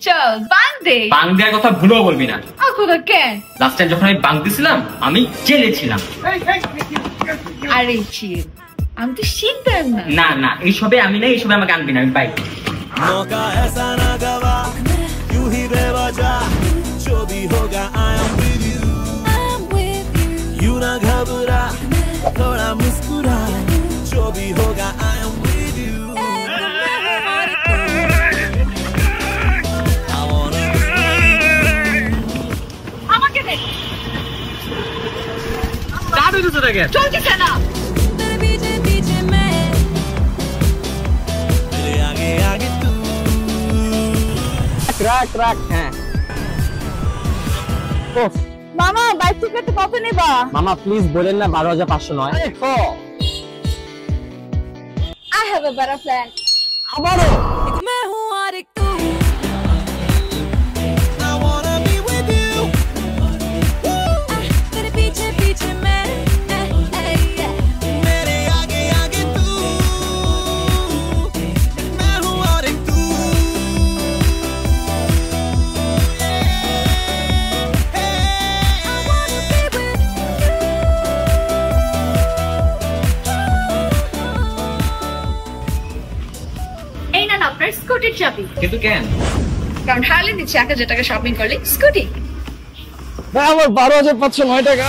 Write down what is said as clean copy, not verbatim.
চল বাং দে। বাং দেওয়ার কথা ভুলেও বলবি না। খোদা কেন? লাস্ট টাইম যখন আমি বাং দিছিলাম আমি জেলে ছিলাম। আরে চিল, আমি তো শিখতাম না। না না এইসবে আমি না, এইসবে আমাকে আনবি না, আমি বাইক। मौका ऐसा ना गवा, यूं ही बेवजह जो भी होगा I am with you, यूं ना घबरा थोड़ा मुस्कुरा, जो भी होगा I am with you, I wanna আমাকে দে। দাঁড়িয়ে তো দেখে চলছে না। मेरे आगे आगे तू ট্রাক ট্রাক। হ্যাঁ মামা বাইক থেকে কত নেবা? মামা প্লিজ বলেন না 12,500 নয়। I have a better plan. আমারও मैं हूँ और एक तू, I wanna be with you, तेरे पीछे पीछे मैं, मेरे आगे आगे तू, मैं हूँ और एक तू, I wanna be with you. এই না আপনার স্কুটির চাবি। কিন্তু কেন? কারণ হারলে দিচ্ছে 1000 টাকা শপিং করলে স্কুটি। আমার 12,509 টাকা।